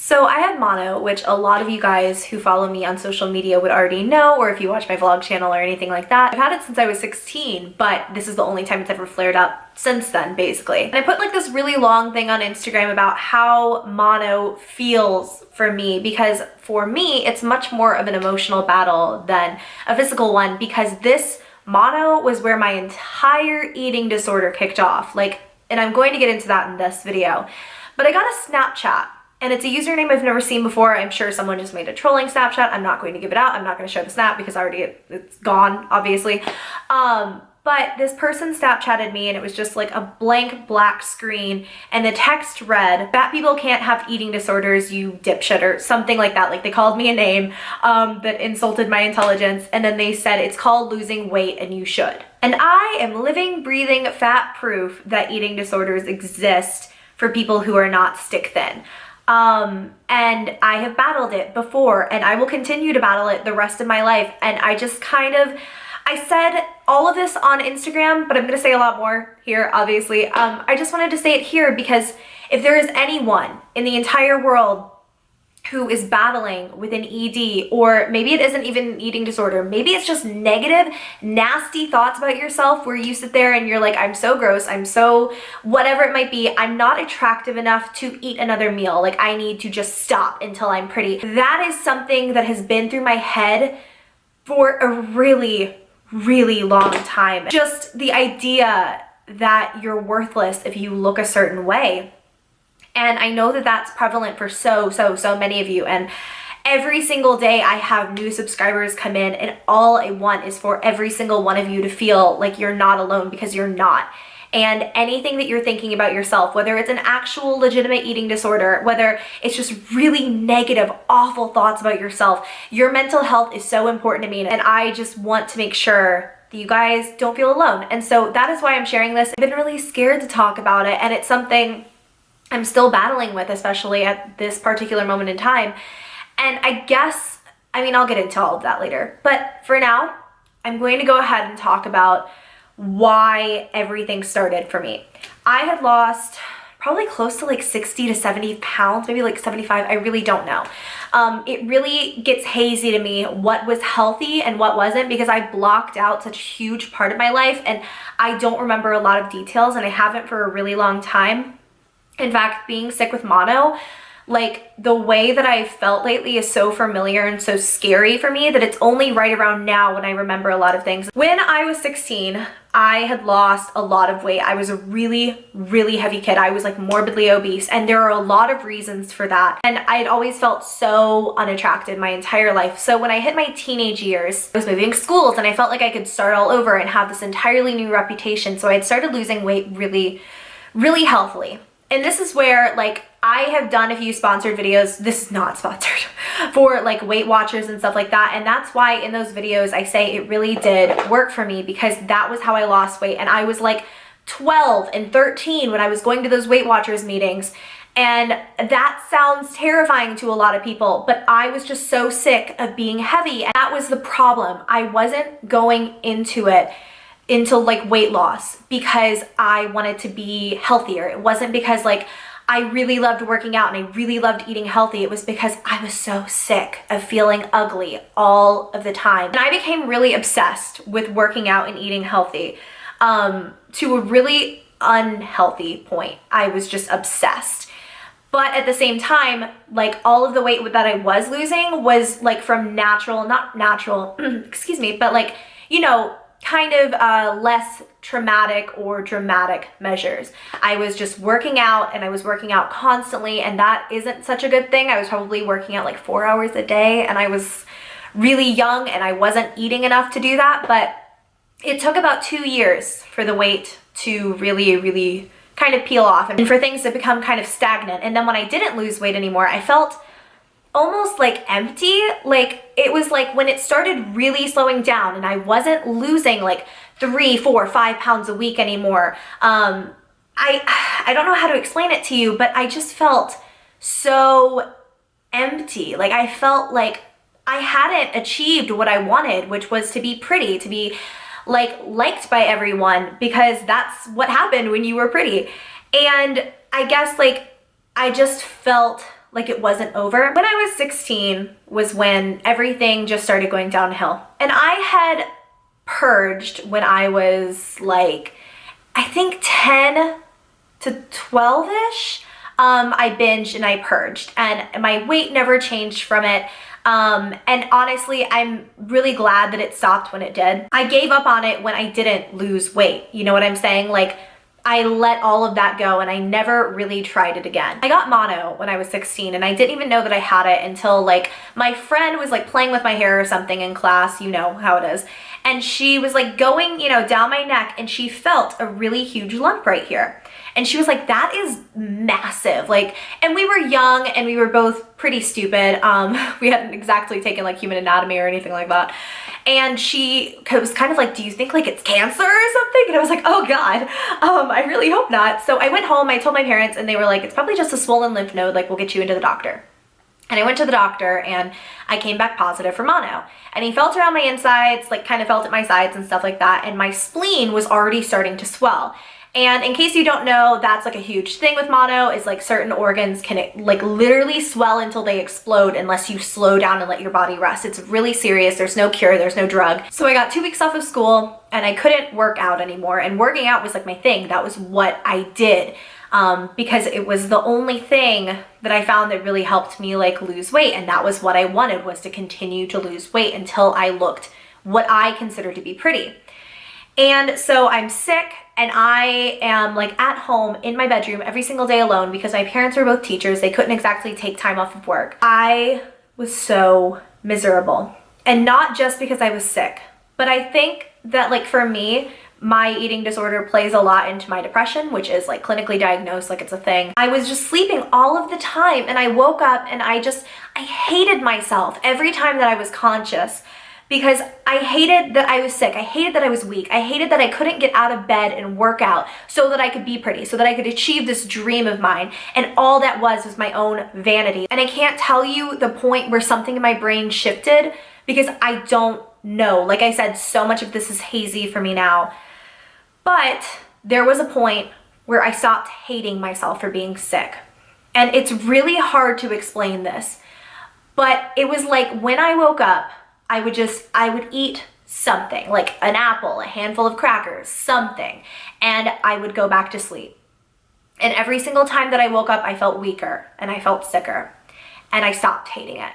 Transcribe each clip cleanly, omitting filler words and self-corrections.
So I have mono, which a lot of you guys who follow me on social media would already know, or if you watch my vlog channel or anything like that. I've had it since I was 16, but this is the only time it's ever flared up since then, basically. And I put like this really long thing on Instagram about how mono feels for me, because for me, it's much more of an emotional battle than a physical one, because this mono was where my entire eating disorder kicked off. And I'm going to get into that in this video. But I got a Snapchat. And it's a username I've never seen before. I'm sure someone just made a trolling Snapchat. I'm not going to give it out. I'm not going to show the snap because it's gone, obviously. But this person Snapchatted me, and it was just like a blank black screen, and the text read, "Fat people can't have eating disorders, you dipshit," or something like that. Like, they called me a name that insulted my intelligence, and then they said, "It's called losing weight and you should." And I am living, breathing fat proof that eating disorders exist for people who are not stick thin. And I have battled it before, and I will continue to battle it the rest of my life. And I just I said all of this on Instagram, but I'm gonna say a lot more here, obviously. I just wanted to say it here because if there is anyone in the entire world who is battling with an ED, or maybe it isn't even an eating disorder, maybe it's just negative, nasty thoughts about yourself where you sit there and you're like, I'm so gross, I'm so whatever it might be, I'm not attractive enough to eat another meal, like I need to just stop until I'm pretty. That is something that has been through my head for a really, really long time. Just the idea that you're worthless if you look a certain way. And I know that that's prevalent for so many of you. And every single day I have new subscribers come in, and all I want is for every single one of you to feel like you're not alone, because you're not. And anything that you're thinking about yourself, whether it's an actual legitimate eating disorder, whether it's just really negative, awful thoughts about yourself, your mental health is so important to me. And I just want to make sure that you guys don't feel alone. And so that is why I'm sharing this. I've been really scared to talk about it, and it's something I'm still battling with, especially at this particular moment in time. And I'll get into all of that later. But for now, I'm going to go ahead and talk about why everything started for me. I had lost probably close to like 60 to 70 pounds, maybe like 75, I really don't know. It really gets hazy to me what was healthy and what wasn't, because I blocked out such a huge part of my life, and I don't remember a lot of details, and I haven't for a really long time. In fact, being sick with mono, like the way that I felt lately is so familiar and so scary for me that it's only right around now when I remember a lot of things. When I was 16, I had lost a lot of weight. I was a really, really heavy kid. I was like morbidly obese, and there are a lot of reasons for that. And I had always felt so unattractive my entire life. So when I hit my teenage years, I was moving schools, and I felt like I could start all over and have this entirely new reputation. So I had started losing weight really, really healthily. And this is where, like, I have done a few sponsored videos, this is not sponsored, for like Weight Watchers and stuff like that. And that's why in those videos I say it really did work for me, because that was how I lost weight. And I was like 12 and 13 when I was going to those Weight Watchers meetings. And that sounds terrifying to a lot of people, but I was just so sick of being heavy. And that was the problem. I wasn't going into like weight loss because I wanted to be healthier. It wasn't because like I really loved working out and I really loved eating healthy. It was because I was so sick of feeling ugly all of the time. And I became really obsessed with working out and eating healthy, to a really unhealthy point. I was just obsessed. But at the same time, like all of the weight that I was losing was like from not natural, excuse me, but like, you know, kind of less traumatic or dramatic measures. I was just working out, and I was working out constantly, and that isn't such a good thing. I was probably working out like 4 hours a day, and I was really young, and I wasn't eating enough to do that. But it took about 2 years for the weight to really, really kind of peel off and for things to become kind of stagnant. And then when I didn't lose weight anymore, I felt almost like empty. Like it was like when it started really slowing down and I wasn't losing like 3, 4, 5 pounds a week anymore. I don't know how to explain it to you, but I just felt so empty. Like I felt like I hadn't achieved what I wanted, which was to be pretty, to be like liked by everyone, because that's what happened when you were pretty. And I guess like I just felt like it wasn't over. When I was 16 was when everything just started going downhill. And I had purged when I was like, I think 10 to 12-ish. I binged and I purged, and my weight never changed from it. And honestly, I'm really glad that it stopped when it did. I gave up on it when I didn't lose weight. You know what I'm saying? Like, I let all of that go and I never really tried it again. I got mono when I was 16 and I didn't even know that I had it until like my friend was like playing with my hair or something in class, you know how it is. And she was like going, you know, down my neck and she felt a really huge lump right here. And she was like, that is massive. Like, and we were young and we were both pretty stupid. We hadn't exactly taken like human anatomy or anything like that. And she was kind of like, do you think like it's cancer or something? And I was like, oh God, I really hope not. So I went home, I told my parents and they were like, it's probably just a swollen lymph node, like we'll get you into the doctor. And I went to the doctor and I came back positive for mono. And he felt around my insides, like kind of felt at my sides and stuff like that. And my spleen was already starting to swell. And in case you don't know, that's like a huge thing with mono, is like certain organs can like literally swell until they explode unless you slow down and let your body rest. It's really serious. There's no cure, there's no drug. So I got 2 weeks off of school and I couldn't work out anymore. And working out was like my thing. That was what I did. Because it was the only thing that I found that really helped me like lose weight. And that was what I wanted, was to continue to lose weight until I looked what I consider to be pretty. And so I'm sick and I am like at home in my bedroom every single day alone because my parents were both teachers. They couldn't exactly take time off of work. I was so miserable, and not just because I was sick, but I think that like for me, my eating disorder plays a lot into my depression, which is like clinically diagnosed, like it's a thing. I was just sleeping all of the time and I woke up and I hated myself every time that I was conscious. Because I hated that I was sick. I hated that I was weak. I hated that I couldn't get out of bed and work out so that I could be pretty, so that I could achieve this dream of mine. And all that was my own vanity. And I can't tell you the point where something in my brain shifted because I don't know. Like I said, so much of this is hazy for me now. But there was a point where I stopped hating myself for being sick. And it's really hard to explain this. But it was like when I woke up, I would eat something, like an apple, a handful of crackers, something, and I would go back to sleep. And every single time that I woke up, I felt weaker and I felt sicker, and I stopped hating it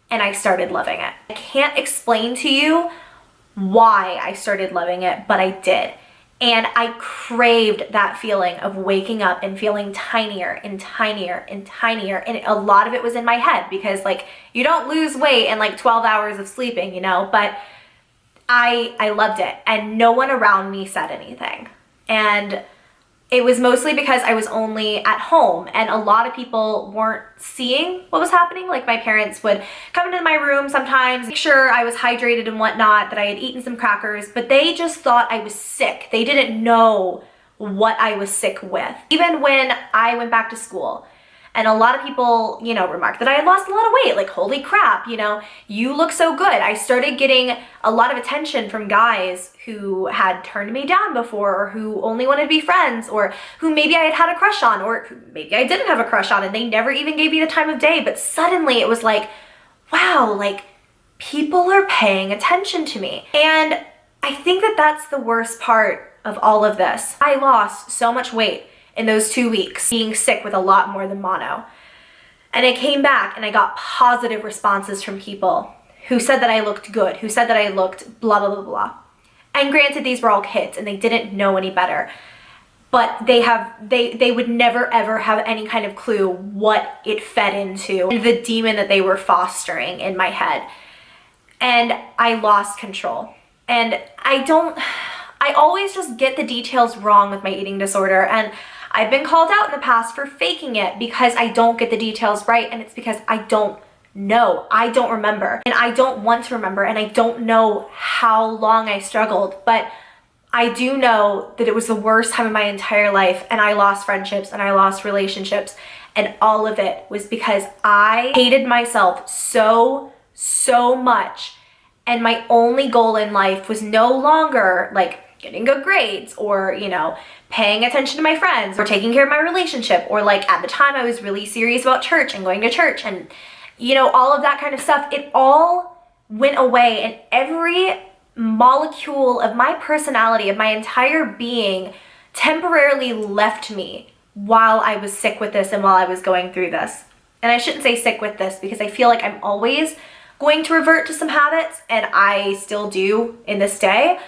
and I started loving it. I can't explain to you why I started loving it, but I did. And I craved that feeling of waking up and feeling tinier and tinier and tinier. And a lot of it was in my head because like you don't lose weight in like 12 hours of sleeping, you know, but I loved it and no one around me said anything. And it was mostly because I was only at home and a lot of people weren't seeing what was happening. Like my parents would come into my room sometimes, make sure I was hydrated and whatnot, that I had eaten some crackers, but they just thought I was sick. They didn't know what I was sick with. Even when I went back to school, and a lot of people, you know, remarked that I had lost a lot of weight, like, holy crap, you know, you look so good. I started getting a lot of attention from guys who had turned me down before, or who only wanted to be friends, or who maybe I had had a crush on, or maybe I didn't have a crush on and they never even gave me the time of day. But suddenly it was like, wow, like people are paying attention to me. And I think that that's the worst part of all of this. I lost so much weight in those 2 weeks, being sick with a lot more than mono. And I came back and I got positive responses from people who said that I looked good, who said that I looked blah, blah, blah, blah. And granted, these were all kids and they didn't know any better, but they would never ever have any kind of clue what it fed into, the demon that they were fostering in my head. And I lost control. And I always just get the details wrong with my eating disorder. And I've been called out in the past for faking it because I don't get the details right, and it's because I don't know. I don't remember, and I don't want to remember, and I don't know how long I struggled, but I do know that it was the worst time of my entire life, and I lost friendships and I lost relationships, and all of it was because I hated myself so much, and my only goal in life was no longer like getting good grades, or, you know, paying attention to my friends, or taking care of my relationship, or like at the time I was really serious about church and going to church and, you know, all of that kind of stuff. It all went away, and every molecule of my personality, of my entire being, temporarily left me while I was sick with this and while I was going through this. And I shouldn't say sick with this, because I feel like I'm always going to revert to some habits, and I still do in this day.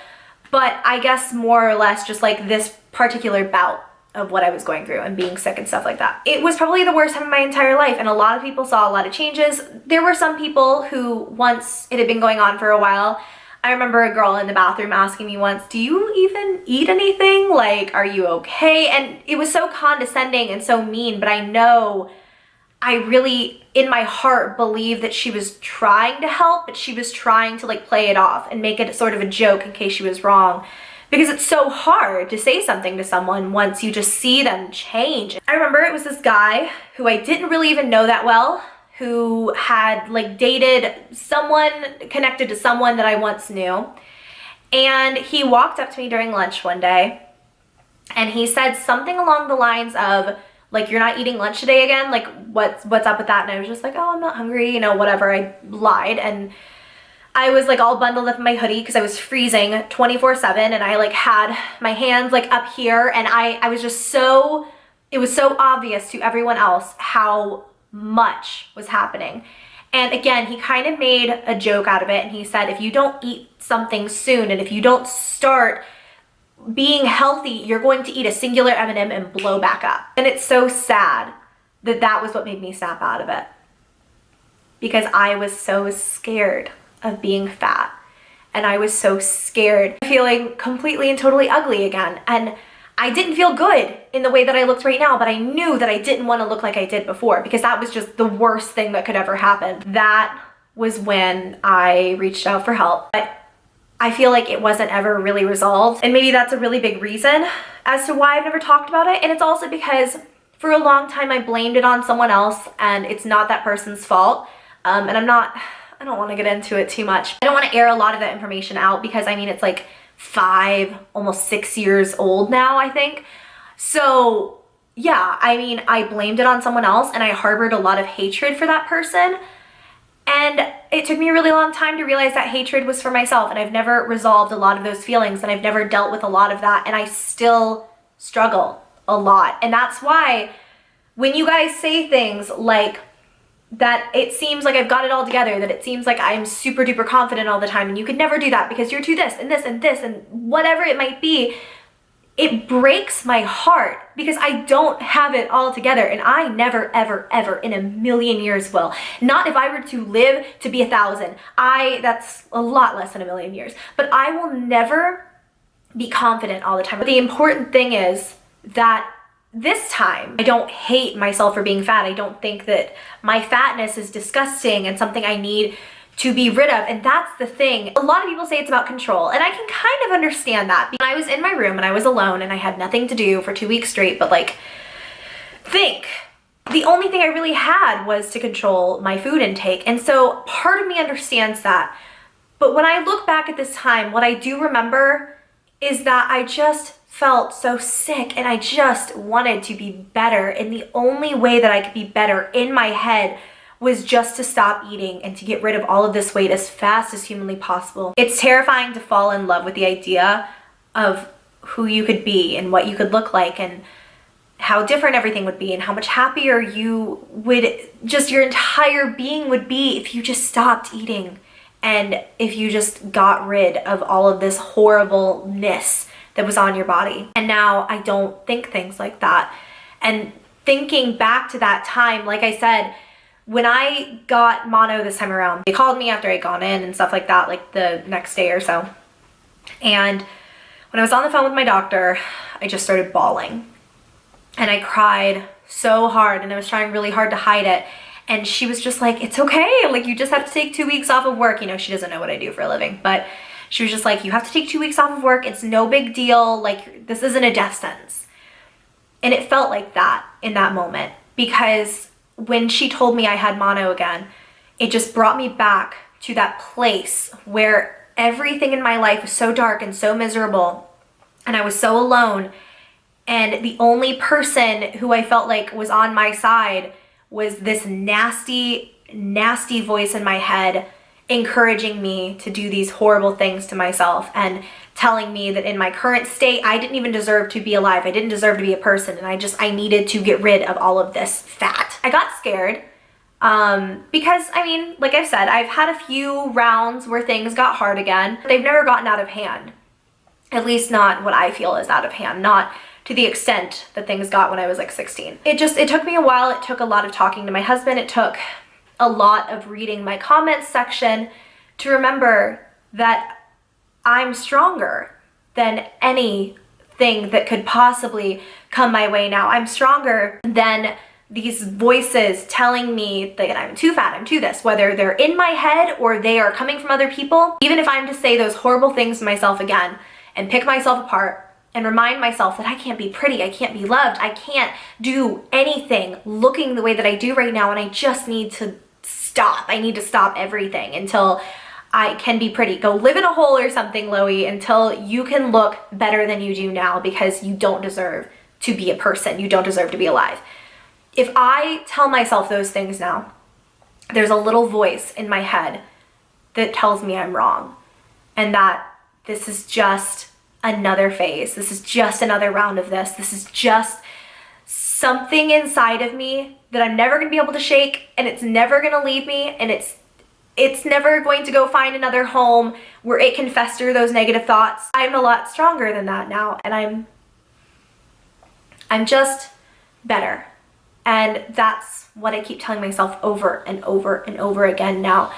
But I guess more or less just like this particular bout of what I was going through and being sick and stuff like that. It was probably the worst time of my entire life, and a lot of people saw a lot of changes. There were some people who, once it had been going on for a while, I remember a girl in the bathroom asking me once, do you even eat anything? Like, are you okay? And it was so condescending and so mean, but I know I really, in my heart, believe that she was trying to help, but she was trying to like play it off and make it sort of a joke in case she was wrong. Because it's so hard to say something to someone once you just see them change. I remember it was this guy who I didn't really even know that well, who had like dated someone connected to someone that I once knew. And he walked up to me during lunch one day, and he said something along the lines of, like, you're not eating lunch today again? Like, what's up with that? And I was just like, oh, I'm not hungry, you know, whatever. I lied, and I was like all bundled up in my hoodie because I was freezing 24/7, and I like had my hands like up here, and I was just so, it was so obvious to everyone else how much was happening. And again, he kind of made a joke out of it, and he said, if you don't eat something soon, and if you don't start being healthy, you're going to eat a singular M&M and blow back up. And it's so sad that that was what made me snap out of it, because I was so scared of being fat, and I was so scared of feeling completely and totally ugly again. And I didn't feel good in the way that I looked right now, but I knew that I didn't want to look like I did before, because that was just the worst thing that could ever happen. That was when I reached out for help. But I feel like it wasn't ever really resolved, and maybe that's a really big reason as to why I've never talked about it. And it's also because for a long time I blamed it on someone else, and it's not that person's fault. And I don't want to get into it too much. I don't want to air a lot of that information out, because I mean, it's like 5, almost 6 years old now, I think. So yeah, I mean, I blamed it on someone else, and I harbored a lot of hatred for that person. And it took me a really long time to realize that hatred was for myself, and I've never resolved a lot of those feelings, and I've never dealt with a lot of that, and I still struggle a lot. And that's why when you guys say things like that, it seems like I've got it all together, that it seems like I'm super duper confident all the time, and you could never do that because you're too this and this and this and whatever it might be, it breaks my heart, because I don't have it all together, and I never ever ever in a million years will. Not if I were to live to be 1,000. That's a lot less than a million years, but I will never be confident all the time. But the important thing is that this time, I don't hate myself for being fat. I don't think that my fatness is disgusting and something I need to be rid of. And that's the thing. A lot of people say it's about control, and I can kind of understand that. I was in my room and I was alone and I had nothing to do for 2 weeks straight, but like, think, the only thing I really had was to control my food intake. And so part of me understands that. But when I look back at this time, what I do remember is that I just felt so sick, and I just wanted to be better, and the only way that I could be better in my head was just to stop eating and to get rid of all of this weight as fast as humanly possible. It's terrifying to fall in love with the idea of who you could be and what you could look like, and how different everything would be, and how much happier you would, just your entire being would be if you just stopped eating, and if you just got rid of all of this horribleness that was on your body. And now I don't think things like that. And thinking back to that time, like I said, when I got mono this time around, they called me after I'd gone in and stuff like that, like the next day or so. And when I was on the phone with my doctor, I just started bawling. And I cried so hard, and I was trying really hard to hide it. And she was just like, it's okay. Like, you just have to take 2 weeks off of work. You know, she doesn't know what I do for a living, but she was just like, you have to take 2 weeks off of work. It's no big deal. Like, this isn't a death sentence. And it felt like that in that moment, because when she told me I had mono again, it just brought me back to that place where everything in my life was so dark and so miserable. and I was so alone. And the only person who I felt like was on my side was this nasty, nasty voice in my head encouraging me to do these horrible things to myself and telling me that in my current state, I didn't even deserve to be alive. I didn't deserve to be a person. And I needed to get rid of all of this fat. I got scared because, I mean, like I've said, I've had a few rounds where things got hard again. They've never gotten out of hand. At least not what I feel is out of hand. Not to the extent that things got when I was like 16. It took me a while. It took a lot of talking to my husband. It took a lot of reading my comments section to remember that I'm stronger than anything that could possibly come my way now. I'm stronger than these voices telling me that I'm too fat, I'm too this, whether they're in my head or they are coming from other people. Even if I'm to say those horrible things to myself again and pick myself apart and remind myself that I can't be pretty, I can't be loved, I can't do anything looking the way that I do right now, and I just need to stop. I need to stop everything until I can be pretty. Go live in a hole or something, Loey, until you can look better than you do now, because you don't deserve to be a person. You don't deserve to be alive. If I tell myself those things now, there's a little voice in my head that tells me I'm wrong and that this is just another phase. This is just another round of this. This is just something inside of me that I'm never gonna be able to shake, and it's never gonna leave me, and it's never going to go find another home where it can fester those negative thoughts. I'm a lot stronger than that now, and I'm just better. And that's what I keep telling myself over and over and over again now.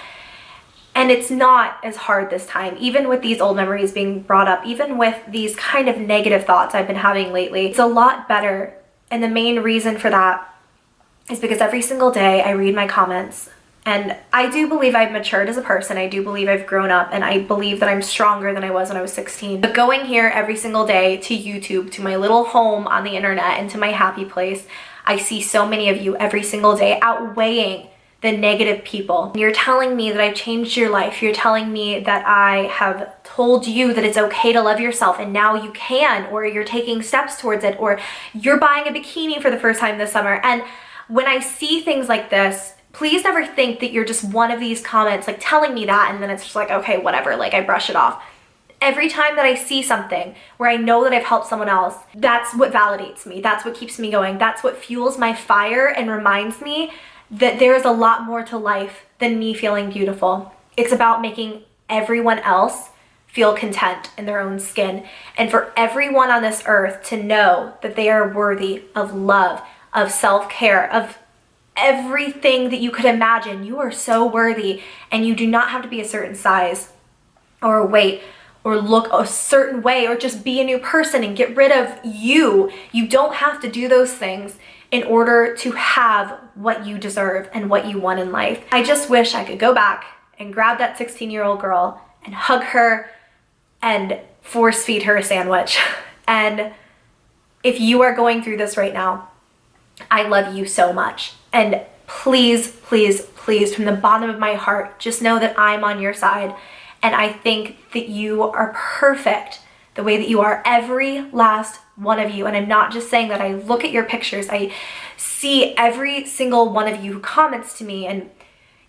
And it's not as hard this time, even with these old memories being brought up, even with these kind of negative thoughts I've been having lately. It's a lot better. And the main reason for that is because every single day I read my comments, and I do believe I've matured as a person. I do believe I've grown up, and I believe that I'm stronger than I was when I was 16. But going here every single day to YouTube, to my little home on the internet, and to my happy place, I see so many of you every single day outweighing the negative people. You're telling me that I've changed your life. You're telling me that I have told you that it's okay to love yourself and now you can, or you're taking steps towards it, or you're buying a bikini for the first time this summer. And when I see things like this, please never think that you're just one of these comments like telling me that and then it's just like, okay, whatever, like I brush it off. Every time that I see something where I know that I've helped someone else, that's what validates me. That's what keeps me going. That's what fuels my fire and reminds me that there's a lot more to life than me feeling beautiful. It's about making everyone else feel content in their own skin, and for everyone on this earth to know that they are worthy of love, of self-care, of everything that you could imagine. You are so worthy, and you do not have to be a certain size or weight or look a certain way or just be a new person and get rid of you. You don't have to do those things in order to have what you deserve and what you want in life. I just wish I could go back and grab that 16-year-old girl and hug her and force feed her a sandwich. And if you are going through this right now, I love you so much. And please, please, please, from the bottom of my heart, just know that I'm on your side. And I think that you are perfect the way that you are, every last one of you. And I'm not just saying that. I look at your pictures. I see every single one of you who comments to me. And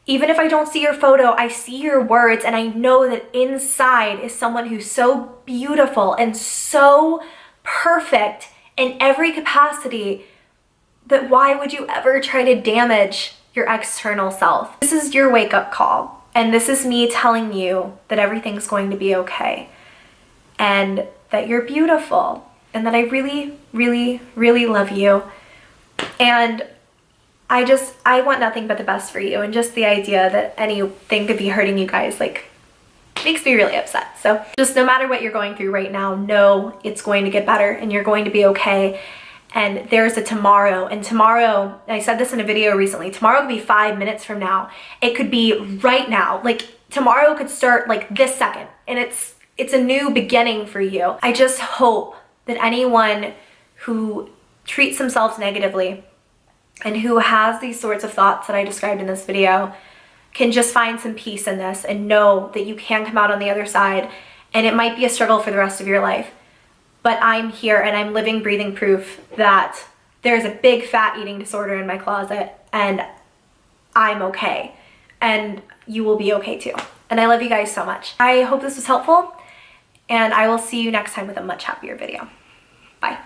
even if I don't see your photo, I see your words. And I know that inside is someone who's so beautiful and so perfect in every capacity that why would you ever try to damage your external self? This is your wake-up call. And this is me telling you that everything's going to be okay. And that you're beautiful. And that I really, really, really love you. And I want nothing but the best for you. And just the idea that anything could be hurting you guys, like, makes me really upset. So just no matter what you're going through right now, know it's going to get better and you're going to be okay. And there's a tomorrow, and tomorrow, I said this in a video recently, tomorrow could be 5 minutes from now. It could be right now. Like, tomorrow could start like this second, and it's a new beginning for you. I just hope that anyone who treats themselves negatively and who has these sorts of thoughts that I described in this video can just find some peace in this and know that you can come out on the other side, and it might be a struggle for the rest of your life. but I'm here and I'm living, breathing proof that there's a big fat eating disorder in my closet and I'm okay. And you will be okay too. And I love you guys so much. I hope this was helpful, and I will see you next time with a much happier video. Bye.